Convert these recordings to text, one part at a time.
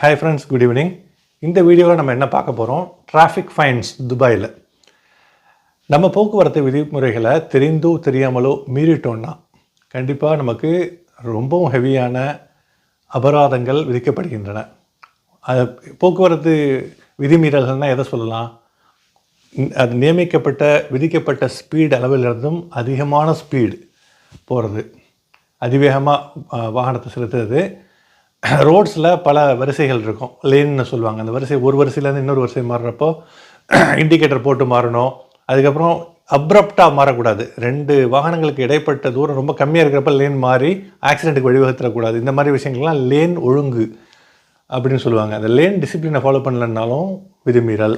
Hi friends, good evening. இந்த வீடியோவில் நம்ம என்ன பார்க்க போகிறோம்? டிராஃபிக் ஃபைன்ஸ் துபாயில். நம்ம போக்குவரத்து விதிமுறைகளை தெரிந்தோ தெரியாமலோ மீறிட்டோன்னா கண்டிப்பாக நமக்கு ரொம்பவும் ஹெவியான அபராதங்கள் விதிக்கப்படுகின்றன. அது போக்குவரத்து விதிமீறல்கள்னால் எதை சொல்லலாம்? அது நியமிக்கப்பட்ட விதிக்கப்பட்ட ஸ்பீடு அளவிலிருந்தும் அதிகமான ஸ்பீடு போகிறது, அதிவேகமாக வாகனத்தை செலுத்துறது. ரோட்ஸில் பல வரிசைகள் இருக்கும், லேன்னு சொல்லுவாங்க. அந்த வரிசை ஒரு வரிசையிலேருந்து இன்னொரு வரிசை மாறுறப்போ இண்டிகேட்டர் போட்டு மாறணும். அதுக்கப்புறம் அப்ரப்டாக மாறக்கூடாது. ரெண்டு வாகனங்களுக்கு இடைப்பட்ட தூரம் ரொம்ப கம்மியாக இருக்கிறப்ப லேன் மாறி ஆக்சிடெண்ட்டுக்கு வழிவகுத்தரக்கூடாது. இந்த மாதிரி விஷயங்கள்லாம் லேன் ஒழுங்கு அப்படின்னு சொல்லுவாங்க. அந்த லேன் டிசிப்ளினை ஃபாலோ பண்ணலன்னாலும் விதிமீறல்.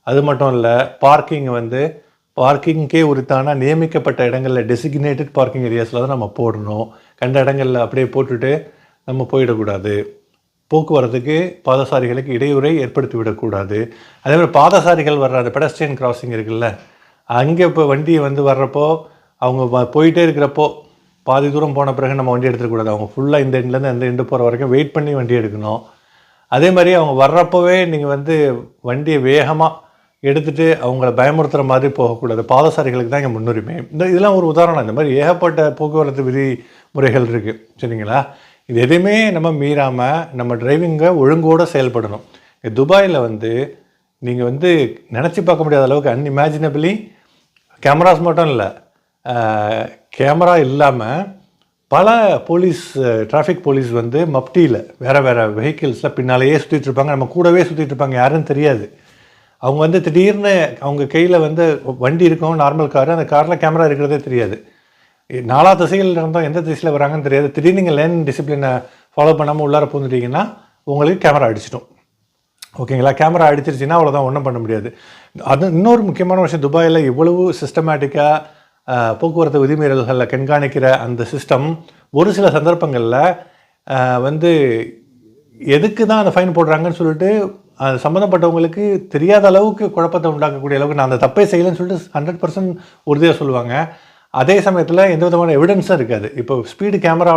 அது மட்டும் இல்லை, பார்க்கிங்கே உரித்தான நியமிக்கப்பட்ட இடங்களில் டெசிக்னேட்டட் பார்க்கிங் ஏரியாஸில் தான் நம்ம போடணும். கண்ட இடங்களில் அப்படியே போட்டுட்டு நம்ம போயிடக்கூடாது. போக்குவரத்துக்கு பாதசாரிகளுக்கு இடையூறை ஏற்படுத்தி விடக்கூடாது. அதேமாதிரி பாதசாரிகள் வர்ற அந்த பெடஸ்ட்ரியன் கிராசிங் இருக்குல்ல, அங்கே இப்போ வண்டி வர்றப்போ அவங்க போயிட்டே இருக்கிறப்போ பாதி தூரம் போன பிறகு நம்ம வண்டி எடுத்துக்கூடாது. அவங்க ஃபுல்லாக இந்த எண்ட்லேருந்து அந்த எண்டு போகிற வரைக்கும் வெயிட் பண்ணி வண்டி எடுக்கணும். அதே மாதிரி அவங்க வர்றப்போவே நீங்கள் வண்டியை வேகமாக எடுத்துகிட்டு அவங்கள பயமுறுத்துகிற மாதிரி போகக்கூடாது. பாதசாரிகளுக்கு தான் இங்கே முன்னுரிமை. இதெல்லாம் ஒரு உதாரணம். இந்த மாதிரி ஏகப்பட்ட போக்குவரத்து விதிமுறைகள் இருக்குது, சரிங்களா? இது எதுவுமே நம்ம மீறாமல் நம்ம டிரைவிங்கை ஒழுங்கோடு செயல்படணும். துபாயில் நீங்கள் நினச்சி பார்க்க முடியாத அளவுக்கு அன்இமேஜினபிளி கேமராஸ் மட்டும் இல்லை, கேமரா இல்லாமல் பல போலீஸ், டிராஃபிக் போலீஸ் மப்டியில் வேறு வெஹிக்கிள்ஸில் பின்னாலேயே சுற்றிட்டுருப்பாங்க. நம்ம கூடவே சுற்றிட்டுருப்பாங்க, யாருன்னு தெரியாது. அவங்க திடீர்னு அவங்க கையில் வண்டி இருக்கும், நார்மல் காரு, அந்த காரில் கேமரா இருக்கிறதே தெரியாது. நாலா திசைகள் இருந்தோம், எந்த திசையில் வராங்கன்னு தெரியாது. திடீர்னு நீங்கள் லேன் டிசிப்ளினை ஃபாலோ பண்ணாமல் உள்ளார பூந்துட்டிங்கன்னா உங்களுக்கு கேமரா அடிச்சிடும். ஓகேங்களா? கேமரா அடிச்சிருச்சுன்னா அவ்வளோதான், ஒன்றும் பண்ண முடியாது. அது இன்னொரு முக்கியமான விஷயம், துபாயில் இவ்வளவு சிஸ்டமேட்டிக்காக போக்குவரத்து விதிமீறல்களில் கண்காணிக்கிற அந்த சிஸ்டம் ஒரு சில சந்தர்ப்பங்களில் எதுக்கு தான் அந்த ஃபைன் போடுறாங்கன்னு சொல்லிட்டு அது சம்மந்தப்பட்டவங்களுக்கு தெரியாத அளவுக்கு குழப்பத்தை உண்டாக்கக்கூடிய அளவுக்கு நான் அந்த தப்பே செய்யலைன்னு சொல்லிட்டு 100% உறுதியாக சொல்லுவாங்க. அதே சமயத்தில் எந்த விதமான எவிடன்ஸும் இருக்காது. இப்போ ஸ்பீடு கேமரா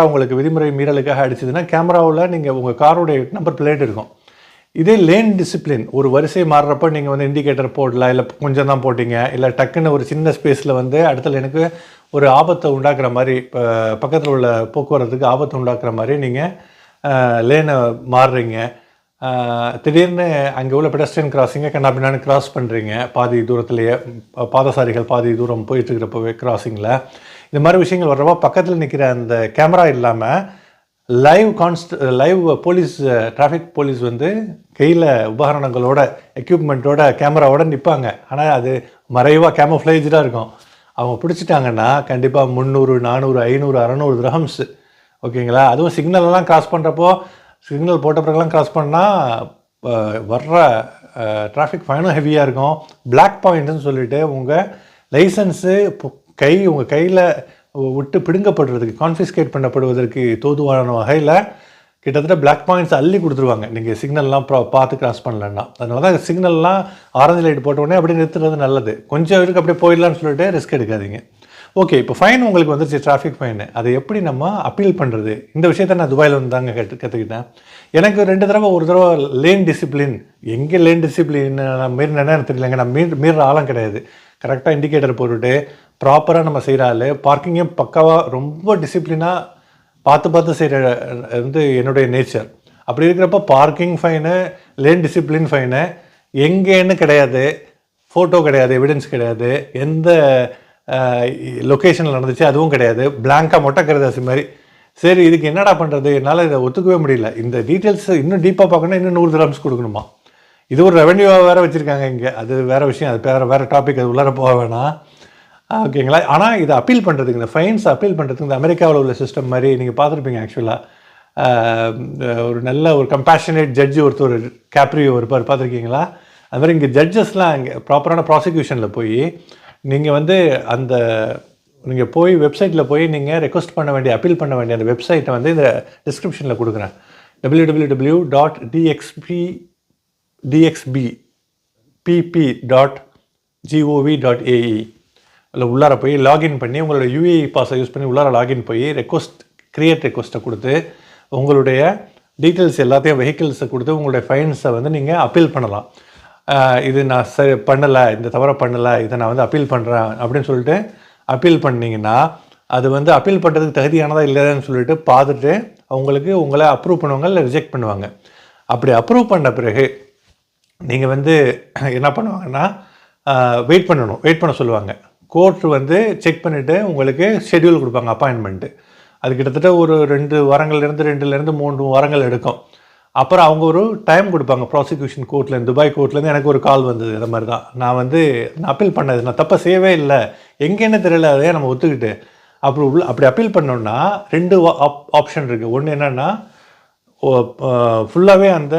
உங்களுக்கு விதிமுறை மீறலுக்காக அடிச்சதுன்னா கேமராவில் நீங்கள் உங்கள் காரோடைய நம்பர் பிளேட் இருக்கும். இதே லேன் டிசிப்ளின், ஒரு வரிசை மாறுறப்போ நீங்கள் இண்டிகேட்டர் போடலாம், இல்லை கொஞ்சம் தான் போட்டிங்க, இல்லை டக்குன்னு ஒரு சின்ன ஸ்பேஸில் அடுத்த லேனுக்கு ஒரு ஆபத்தை உண்டாக்குற மாதிரி, இப்போ பக்கத்தில் உள்ள போக்குவரத்துக்கு ஆபத்தை உண்டாக்குற மாதிரி நீங்கள் லேனை மாறுறீங்க, திடீர்னு அங்கே உள்ள பெடஸ்ட்ரியன் கிராசிங்கை கண்ணாபின்னான்னு கிராஸ் பண்ணுறீங்க, பாதி தூரத்துலேயே பாதசாரிகள் பாதி தூரம் போயிட்டுருக்கிறப்பவே கிராசிங்கில், இந்த மாதிரி விஷயங்கள் வர்றப்போ பக்கத்தில் நிற்கிற அந்த கேமரா இல்லாமல் லைவ் போலீஸ், டிராஃபிக் போலீஸ் கையில் உபகரணங்களோட எக்யூப்மெண்ட்டோட கேமராவோட நிற்பாங்க. ஆனால் அது மறைவாக கேமோஃப்ளேஜாக இருக்கும். அவங்க பிடிச்சிட்டாங்கன்னா கண்டிப்பாக 300, 400, 500, 600 திரஹம்ஸ். ஓகேங்களா? அதுவும் சிக்னல்லாம் கிராஸ் பண்ணுறப்போ, சிக்னல் போட்ட பிறகுலாம் கிராஸ் பண்ணால் வர்ற டிராஃபிக் ஃபைனும் ஹெவியாக இருக்கும். பிளாக் பாயிண்ட்டுன்னு சொல்லிவிட்டு உங்கள் லைசன்ஸு உங்கள் கையில் விட்டு பிடுங்கப்படுறதுக்கு, கான்ஃபிஸ்கேட் பண்ணப்படுவதற்கு தோதுவான வகையில் கிட்டத்தட்ட பிளாக் பாயிண்ட்ஸ் அள்ளி கொடுத்துருவாங்க நீங்கள் சிக்னல்லாம் பார்த்து கிராஸ் பண்ணலன்னா. அதனால தான் சிக்னல்லாம் ஆரஞ்சு லைட் போட்டோடனே அப்படியே நிறுத்துறது நல்லது. கொஞ்சம் இருக்கு அப்படியே போயிடலான்னு சொல்லிட்டு ரிஸ்க் எடுக்காதீங்க. ஓகே, இப்போ ஃபைன் உங்களுக்கு வந்துருச்சு, டிராஃபிக் ஃபைனு. அதை எப்படி நம்ம அப்பீல் பண்ணுறது? இந்த விஷயத்த நான் துபாயில் தாங்க கற்றுக்கிட்டேன். எனக்கு 2 தடவை, ஒரு தடவை லேன் டிசிப்ளின், எங்கே லேன் டிசிப்ளின் நான் மீறினேன்னா எனக்கு தெரியலங்க. நான் மீறுற ஆளும் கிடையாது. கரெக்டாக இண்டிகேட்டர் போட்டுட்டு ப்ராப்பராக நம்ம செய்கிற ஆள், பார்க்கிங்கே பக்காவாக ரொம்ப டிசிப்ளினாக பார்த்து செய்கிற என்னுடைய நேச்சர். அப்படி இருக்கிறப்ப parking fine, lane discipline fine எங்கேன்னு கிடையாது, ஃபோட்டோ கிடையாது, எவிடன்ஸ் கிடையாது, எந்த லொக்கேஷனில் நடந்துச்சு அதுவும் கிடையாது, பிளாங்காக மொட்டை கருதாசி மாதிரி. சரி, இதுக்கு என்னடா பண்ணுறது? என்னால் இதை ஒத்துக்கவே முடியல. இந்த டீட்டெயில்ஸ் இன்னும் டீப்பாக பார்க்கணும், இன்னும் 100 திரஹம்ஸ் கொடுக்கணுமா? இது ஒரு ரெவென்யூவாக வேறு வச்சுருக்காங்க இங்கே. அது வேறு விஷயம், அது வேறு டாபிக், அது உள்ளார போக வேணாம். ஓகேங்களா? ஆனால் இதை அப்பீல் பண்ணுறதுக்கு, இந்த ஃபைன்ஸ் அப்பீல் பண்ணுறதுக்கு இந்த அமெரிக்காவில் உள்ள சிஸ்டம் மாதிரி நீங்கள் பார்த்துருப்பீங்க. ஆக்சுவலாக ஒரு கம்பேஷனேட் ஜட்ஜு ஒருத்தர் கேப்ரியோ இருப்பார், பார்த்துருக்கீங்களா? அது மாதிரி இங்கே ஜட்ஜஸ்லாம் இங்கே ப்ராப்பரான ப்ராசிக்யூஷனில் போய் நீங்கள் போய் வெப்சைட்டில் போய் நீங்கள் ரெக்வஸ்ட் பண்ண வேண்டிய, அப்பீல் பண்ண வேண்டிய அந்த வெப்சைட்டை இந்த டிஸ்கிரிப்ஷனில் கொடுக்குறேன். www.dxbpp.gov.ae அதில் உள்ளார போய் லாகின் பண்ணி உங்களோட யூஏஇ பாஸை யூஸ் பண்ணி உள்ளார லாகின் போய் கிரியேட் ரெக்வஸ்ட்டை கொடுத்து உங்களுடைய டீட்டெயில்ஸ் எல்லாத்தையும் வெஹிக்கிள்ஸை கொடுத்து உங்களுடைய ஃபைன்ஸை வந்து நீங்கள் அப்பீல் பண்ணலாம். இது நான் பண்ணலை, இந்த தவறை பண்ணலை, இதை நான் வந்து அப்பீல் பண்ணுறேன் அப்படின்னு சொல்லிட்டு அப்பீல் பண்ணிங்கன்னா அது வந்து அப்பீல் பண்ணுறதுக்கு தகுதியானதா இல்லைன்னு சொல்லிட்டு பார்த்துட்டு அவங்களுக்கு உங்களை அப்ரூவ் பண்ணுவாங்க இல்லை ரிஜெக்ட் பண்ணுவாங்க. அப்படி அப்ரூவ் பண்ண பிறகு நீங்கள் வந்து என்ன பண்ணுவாங்கன்னா வெயிட் பண்ண சொல்லுவாங்க. கோர்ட் வந்து செக் பண்ணிவிட்டு உங்களுக்கு ஷெட்யூல் கொடுப்பாங்க, அப்பாயின்மெண்ட்டு. அது கிட்டத்தட்ட ஒரு 2 வாரங்கள்லேருந்து 2லேருந்து 3 வாரங்கள் எடுக்கும். அப்புறம் அவங்க ஒரு டைம் கொடுப்பாங்க ப்ராசிக்யூஷன் கோர்ட்லேருந்து, துபாய் கோர்ட்லேருந்து எனக்கு ஒரு கால் வந்தது. இது மாதிரி தான் நான் வந்து அப்பீல் பண்ணது, நான் தப்பை செய்யவே இல்லை, எங்கேன்னு தெரியல, அதையே நம்ம ஒத்துக்கிட்டு அப்படி அப்பீல் பண்ணோன்னா 2 ஆப்ஷன் இருக்குது. ஒன்று என்னென்னா ஃபுல்லாகவே அந்த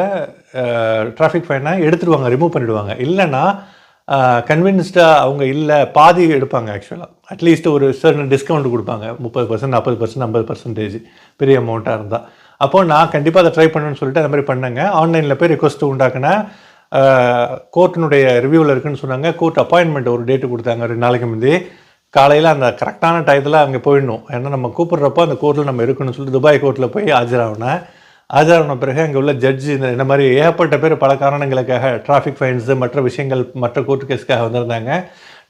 டிராஃபிக் ஃபைனை எடுத்துடுவாங்க, ரிமூவ் பண்ணிவிடுவாங்க. இல்லைன்னா கன்வின்ஸ்டாக அவங்க இல்லை, பாதி எடுப்பாங்க. ஆக்சுவலாக அட்லீஸ்ட் ஒரு சர்டன் டிஸ்கவுண்ட் கொடுப்பாங்க, 30%, 40%, 50% பெரிய அமௌண்ட்டாக இருந்தால். அப்போது நான் கண்டிப்பாக அதை ட்ரை பண்ணணும்னு சொல்லிட்டு அந்த மாதிரி பண்ணேங்க. ஆன்லைனில் போய் ரெக்வஸ்ட்டு உண்டாக்குனேன். கோர்ட்டினுடைய ரிவ்யூவில் இருக்குதுன்னு சொன்னாங்க. கோர்ட் அப்பாயின்மெண்ட் ஒரு டேட்டு கொடுத்தாங்க 2 நாளைக்கு முந்தி. காலையில் அந்த கரெக்டான டயத்தில் அங்கே போயிடணும். ஏன்னா நம்ம கூப்பிட்றப்போ அந்த கோர்ட்டில் நம்ம இருக்கணும்னு சொல்லிட்டு துபாய் கோர்ட்டில் போய் ஆஜரான பிறகு அங்கே உள்ள ஜட்ஜு இந்த மாதிரி ஏகப்பட்ட பேர் பல காரணங்களுக்காக டிராஃபிக் ஃபைன்ஸு மற்ற விஷயங்கள் மற்ற கோர்ட்டு கேஸுக்காக வந்திருந்தாங்க.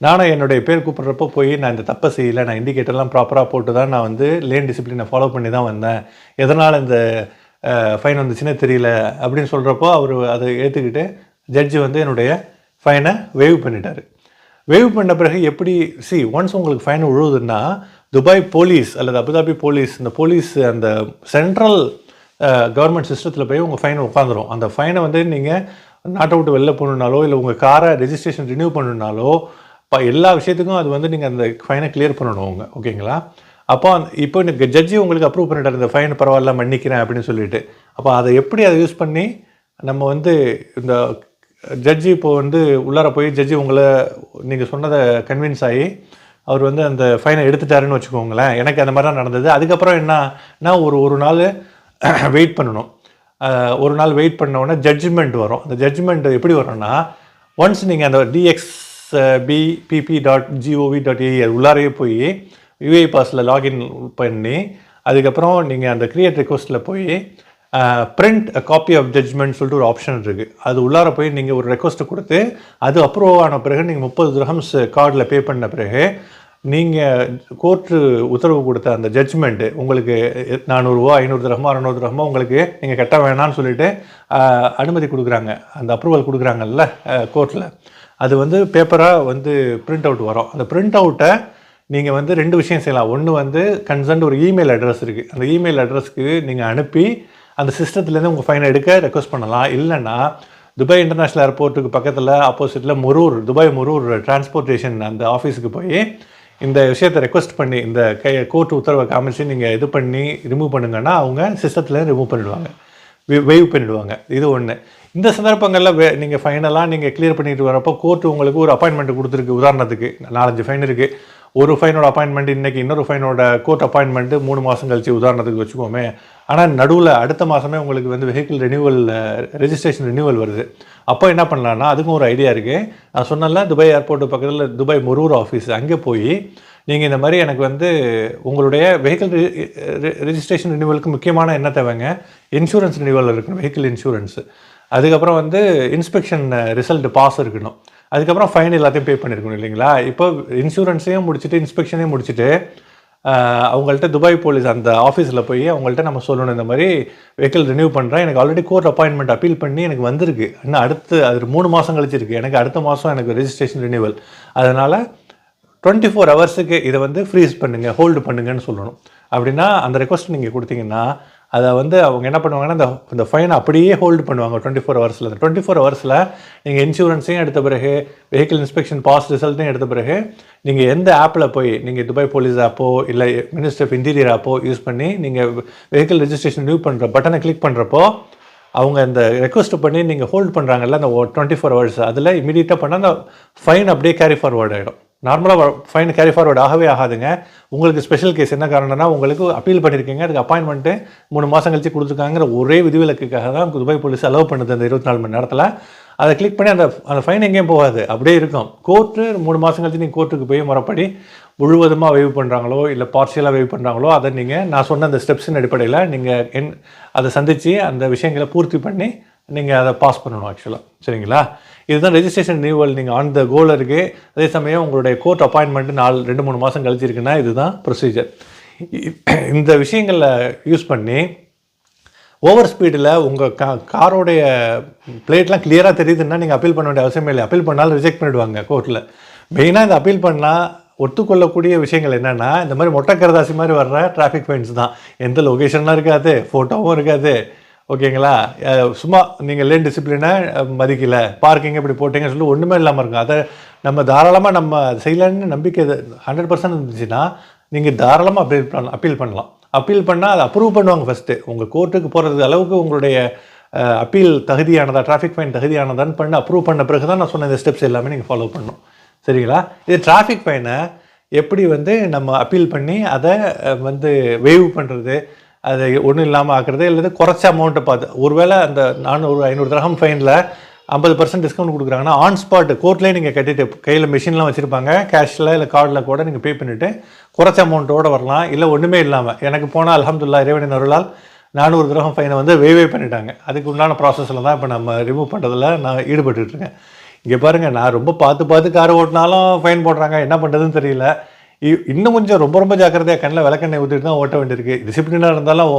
நானும் என்னுடைய பேர் கூப்பிட்றப்போ போய் நான் இந்த தப்பை செய்யலை, நான் இண்டிகேட்டர்லாம் ப்ராப்பராக போட்டு தான் நான் வந்து லேன் டிசிப்ளினை ஃபாலோ பண்ணி தான் வந்தேன், எதனால் இந்த ஃபைன் வந்துச்சுன்னே தெரியல அப்படின்னு சொல்கிறப்போ அவர் அதை ஏற்றுக்கிட்டு ஜட்ஜு வந்து என்னுடைய ஃபைனை வேவ் பண்ணிட்டார். வேவ் பண்ண பிறகு எப்படி ஒன்ஸ் உங்களுக்கு ஃபைன் விழுவுதுன்னா துபாய் போலீஸ் அல்லது அபுதாபி போலீஸ், இந்த போலீஸ் அந்த சென்ட்ரல் கவர்மெண்ட் சிஸ்டத்தில் போய் உங்கள் ஃபைன் உட்காந்துரும். அந்த ஃபைனை வந்து நீங்கள் நாட்டை விட்டு வெளில போகணுன்னாலோ இல்லை உங்கள் காரை ரெஜிஸ்ட்ரேஷன் ரினியூ பண்ணணுன்னாலோ எல்லா விஷயத்துக்கும் அது வந்து நீங்கள் அந்த ஃபைனை கிளியர் பண்ணணும் உங்கள், ஓகேங்களா? அப்போ இப்போ எனக்கு ஜட்ஜி உங்களுக்கு அப்ரூவ் பண்ணிட்டார், இந்த ஃபைன் பரவாயில்ல மன்னிக்கிறேன் அப்படின்னு சொல்லிட்டு. அப்போ அதை எப்படி அதை யூஸ் பண்ணி நம்ம வந்து இந்த ஜட்ஜி இப்போ வந்து உள்ளார போய் ஜட்ஜி உங்களை நீங்கள் சொன்னதை கன்வின்ஸ் ஆகி அவர் வந்து அந்த ஃபைனை எடுத்துட்டாருன்னு வச்சுக்கோங்களேன். எனக்கு அந்த மாதிரி தான் நடந்தது. அதுக்கப்புறம் என்னன்னா ஒரு நாள் வெயிட் பண்ணணும். ஒரு நாள் வெயிட் பண்ணோன்னே ஜட்ஜ்மெண்ட் வரும். அந்த ஜட்ஜ்மெண்ட் எப்படி வரும்னா, ஒன்ஸ் நீங்கள் அந்த dxbpp.gov.ae உள்ளாரையே போய் யூஏஇ பாஸில் லாகின் பண்ணி அதுக்கப்புறம் நீங்கள் அந்த கிரியேட் ரெக்வஸ்ட்டில் போய் print a copy of judgment சொல்லிட்டு ஒரு ஆப்ஷன் இருக்குது. அது உள்ளார போய் நீங்கள் ஒரு ரெக்வஸ்ட்டு கொடுத்து அது அப்ரூவ் ஆன பிறகு நீங்கள் 30 dirhams கார்டில் பே பண்ண பிறகு நீங்கள் கோர்ட்டு உத்தரவு கொடுத்த அந்த ஜட்ஜ்மெண்ட்டு உங்களுக்கு 400 ரூபா 500 dirham 600 dirham உங்களுக்கு நீங்கள் கட்ட வேணான்னு சொல்லிட்டு அனுமதி கொடுக்குறாங்க, அந்த அப்ரூவல் கொடுக்குறாங்கல்ல கோர்ட்டில். அது வந்து பேப்பராக வந்து பிரிண்ட் அவுட் வரும். அந்த பிரிண்ட் அவுட்டை நீங்கள் வந்து 2 விஷயம் செய்யலாம். ஒன்று வந்து கன்சர்ன்ட் ஒரு இமெயில் அட்ரஸ் இருக்குது, அந்த இமெயில் அட்ரஸ்க்கு நீங்கள் அனுப்பி அந்த சிஸ்டத்துலேருந்து உங்கள் ஃபைனை எடுக்க ரெக்வஸ்ட் பண்ணலாம். இல்லைன்னா துபாய் இன்டர்நேஷ்னல் ஏர்போர்ட்டுக்கு பக்கத்தில் ஆப்போசிட்டில் துபாய் முரூர் டிரான்ஸ்போர்ட்டேஷன் அந்த ஆஃபீஸுக்கு போய் இந்த விஷயத்தை ரெக்வஸ்ட் பண்ணி இந்த கோர்ட் உத்தரவை காமிச்சு நீங்கள் இது பண்ணி ரிமூவ் பண்ணுங்கன்னா அவங்க சிஸ்டத்தில் ரிமூவ் பண்ணிவிடுவாங்க, வெய்வ் பண்ணிவிடுவாங்க. இது ஒன்று. இந்த சந்தர்ப்பங்களில் நீங்கள் ஃபைனலாக நீங்கள் கிளியர் பண்ணிட்டு வரப்போ கோர்ட்டு உங்களுக்கு ஒரு அப்பாயின்மெண்ட் கொடுத்துருக்கு. உதாரணத்துக்கு 4-5 ஃபைன் இருக்குது. ஒரு ஃபைனோட அப்பாயின்மெண்ட் இன்றைக்கி, இன்னொரு ஃபைனோட கோர்ட் அப்பாயின்மெண்ட்டு 3 மாதம் கழிச்சு உதாரணத்துக்கு வச்சுக்கோமே. ஆனால் நடுவில் அடுத்த மாதமே உங்களுக்கு வந்து வெஹிக்கிள் ரினியூவல் ரெஜிஸ்ட்ரேஷன் ரினியூவல் வருது. அப்போ என்ன பண்ணலான்னா அதுக்கும் ஒரு ஐடியா இருக்குது. நான் சொன்னல துபாய் ஏர்போர்ட்டு பக்கத்தில் துபாய் முரூர் ஆஃபீஸ், அங்கே போய் நீங்கள் இந்த மாதிரி எனக்கு வந்து உங்களுடைய வெஹிக்கிள் ரெஜிஸ்ட்ரேஷன் ரினியூவலுக்கு முக்கியமான என்ன தேவைங்க, இன்சூரன்ஸ் ரினியூவல் இருக்கணும், வெஹிக்கிள் இன்சூரன்ஸு. அதுக்கப்புறம் வந்து இன்ஸ்பெக்ஷன் ரிசல்ட் பாஸ் இருக்கணும். அதுக்கப்புறம் ஃபைன் எல்லாத்தையும் பே பண்ணியிருக்கணும் இல்லைங்களா? இப்போ இன்சூரன்ஸையும் முடிச்சுட்டு இன்ஸ்பெக்ஷனையும் முடிச்சுட்டு அவங்கள்ட்ட துபாய் போலீஸ் அந்த ஆஃபீஸில் போய் அவங்கள்ட்ட நம்ம சொல்லணும், இந்த மாதிரி வெஹிக்கிள் ரினியூ பண்ணுறேன், எனக்கு ஆல்ரெடி கோர்ட் அப்பாயின்மெண்ட் அப்பீல் பண்ணி எனக்கு வந்திருக்கு, இன்னும் அடுத்து அது 3 மாதம் கழிச்சு இருக்குது, எனக்கு அடுத்த மாதம் எனக்கு ரெஜிஸ்ட்ரேஷன் ரினியூவல், அதனால் 24 ஹவர்ஸுக்கு இதை வந்து ஃப்ரீஸ் பண்ணுங்கள், ஹோல்டு பண்ணுங்கன்னு சொல்லணும். அப்படின்னா அந்த ரெக்வஸ்ட் நீங்கள் கொடுத்தீங்கன்னா அதை வந்து அவங்க என்ன பண்ணுவாங்கன்னா இந்த ஃபைனை அப்படியே ஹோல்டு பண்ணுவாங்க 24 ஹவர்ஸில். அந்த 24 ஹவர்ஸில் நீங்கள் இன்சூரன்ஸையும் எடுத்த பிறகு வெஹிக்கிள் இன்ஸ்பெக்ஷன் பாஸ் ரிசல்ட்டையும் எடுத்த பிறகு நீங்கள் எந்த ஆப்பில் போய் நீங்கள் துபாய் போலீஸ் ஆப்போ இல்லை மினிஸ்டர் ஆஃப் இன்டீரியர் ஆப்போ யூஸ் பண்ணி நீங்கள் வெஹிக்கிள் ரெஜிஸ்ட்ரேஷன் ரினியூ பண்ணுற பட்டனை கிளிக் பண்ணுறப்போ அவங்க அந்த ரெக்வஸ்ட் பண்ணி நீங்கள் ஹோல்டு பண்ணுறாங்கல்ல அந்த 24 ஹவர்ஸ், அதில் இமீடியட்டாக பண்ணால் அந்த ஃபைன் அப்படியே கேரி ஃபார்வர்ட் ஆகிடும். நார்மலாக ஃபைன் கேரி ஃபார்வர்ட் ஆகவே ஆகாதுங்க. உங்களுக்கு ஸ்பெஷல் கேஸ் என்ன காரணம்னா உங்களுக்கு அப்பீல் பண்ணியிருக்கீங்க, அதுக்கு அப்பாயின்மெண்ட்டு 3 மாதம் கழிச்சு கொடுத்துருக்காங்கிற ஒரே விதிவிலக்குக்காக தான் துபாய் போலீஸ் அலோவ் பண்ணுது அந்த 24 மணி நேரத்தில். அதை கிளிக் பண்ணி அந்த ஃபைன் எங்கேயும் போகாது, அப்படியே இருக்கும். கோர்ட்டு 3 மாதம் கழிச்சு நீங்கள் கோர்ட்டுக்கு போய் முறைப்படி முழுவதுமாக வேவ் பண்ணுறாங்களோ இல்லை பார்ஷியலாக வேவ் பண்ணுறாங்களோ அதை நீங்கள் நான் சொன்ன அந்த ஸ்டெப்ஸின் அடிப்படையில் நீங்கள் அதை சந்தித்து அந்த விஷயங்களை பூர்த்தி பண்ணி நீங்கள் அதை பாஸ் பண்ணணும் ஆக்சுவலாக. சரிங்களா? இதுதான் ரெஜிஸ்ட்ரேஷன் ரினியூவல். நீங்கள் ஆன் த கோல் இருக்குது. அதே சமயம் உங்களுடைய கோர்ட் அப்பாயின்மெண்ட்டு 2-3 மாதம் கழிச்சு இருக்குன்னா இதுதான் ப்ரொசீஜர். இந்த விஷயங்களில் யூஸ் பண்ணி ஓவர் ஸ்பீடில் உங்கள் காரோடைய பிளேட்லாம் கிளியராக தெரியுதுன்னா நீங்கள் அப்பீல் பண்ண வேண்டிய அவசியமே இல்லை. அப்பீல் பண்ணாலும் ரிஜெக்ட் பண்ணிவிடுவாங்க கோர்ட்டில். மெயினாக இந்த அப்பீல் பண்ணால் ஒத்துக்கொள்ளக்கூடிய விஷயங்கள் என்னென்னா, இந்த மாதிரி மொட்டைக்கரதாசி மாதிரி வர்ற டிராஃபிக் ஃபைன்ஸ் தான். எந்த லொக்கேஷன்லாம் இருக்காது, ஃபோட்டோவும் இருக்காது. ஓகேங்களா? சும்மா நீங்கள் லேன் டிசிப்ளினை மதிக்கலை, பார்க்கிங் இப்படி போட்டிங்கன்னு சொல்லி ஒன்றுமே இல்லாமல் இருக்கும். அதை நம்ம தாராளமாக நம்ம செய்யலான்னு நம்பிக்கை 100% இருந்துச்சுன்னா நீங்கள் தாராளமாக அப்பீல் பண்ணலாம். அப்பீல் பண்ணால் அதை அப்ரூவ் பண்ணுவாங்க ஃபஸ்ட்டு. உங்கள் கோர்ட்டுக்கு போகிறது அளவுக்கு உங்களுடைய அப்பீல் தகுதியானதா, டிராஃபிக் ஃபைன் தகுதியானதான்னு பண்ணி அப்ரூவ் பண்ண பிறகு தான் நான் சொன்ன இந்த ஸ்டெப்ஸ் எல்லாமே நீங்கள் ஃபாலோ பண்ணணும். சரிங்களா? இது டிராஃபிக் ஃபைனை எப்படி நம்ம அப்பீல் பண்ணி அதை வேவ் பண்ணுறது, அதை ஒன்றும் இல்லாமல் ஆக்குறது, இல்லை குறைச்ச அமௌண்ட்டை பார்த்து, ஒருவேளை அந்த 400-500 திரஹம் ஃபைனில் 50% டிஸ்கவுண்ட் கொடுக்குறாங்கன்னா ஆன் ஸ்பாட் கோர்ட்லேயே நீங்கள் கட்டிட்டு கையில் மிஷின்லாம் வச்சுருப்பாங்க, கேஷில் இல்லை கார்டில் கூட நீங்கள் பே பண்ணிவிட்டு குறைச்ச அமௌண்ட்டோடு வரலாம். இல்லை ஒன்றுமே இல்லாமல் எனக்கு போனால் அல்ஹம்துலில்லாஹ் இறைவனின் அருளால் 400 திரஹம் ஃபைனை வேவே பண்ணிட்டாங்க. அதுக்கு உண்டான ப்ராசஸில் தான் இப்போ நம்ம ரிமூவ் பண்ணுறதுல நான் ஈடுபட்டுருக்கேன். இங்கே பாருங்கள், நான் ரொம்ப பார்த்து கார் ஓட்டினாலும் ஃபைன் போடுறாங்க. என்ன பண்ணுறதுன்னு தெரியல. இன்னும் கொஞ்சம் ரொம்ப ஜாக்கிரதையாக கண்ணில் விளக்கெண்ணெய் ஊற்றிட்டு தான் ஓட்ட வேண்டியிருக்கு. டிசிப்ளினாக இருந்தாலும்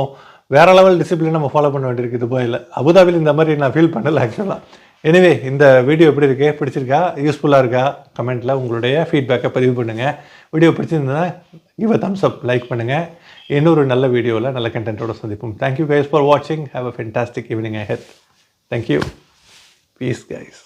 வேறு லெவல் டிசிப்ளின் நம்ம ஃபாலோ பண்ண வேண்டியிருக்கு. துபாயில், அபுதாபியில் இந்த மாதிரி நான் ஃபீல் பண்ணல ஆக்சுவலாக. எனிவே, இந்த வீடியோ எப்படி இருக்கு, பிடிச்சிருக்கா, யூஸ்ஃபுல்லாக இருக்கா, கமெண்ட்டில் உங்களுடைய ஃபீட்பேக்கை பதிவு பண்ணுங்கள். வீடியோ பிடிச்சிருந்ததுன்னா give a Thums up, like பண்ணுங்கள். இன்னொரு நல்ல வீடியோவில் நல்ல கண்டென்ட்டோட சந்திப்போம். தேங்க்யூ கைஸ் ஃபார் வாட்சிங். Have a fantastic evening ahead. Thank you. Piece guys.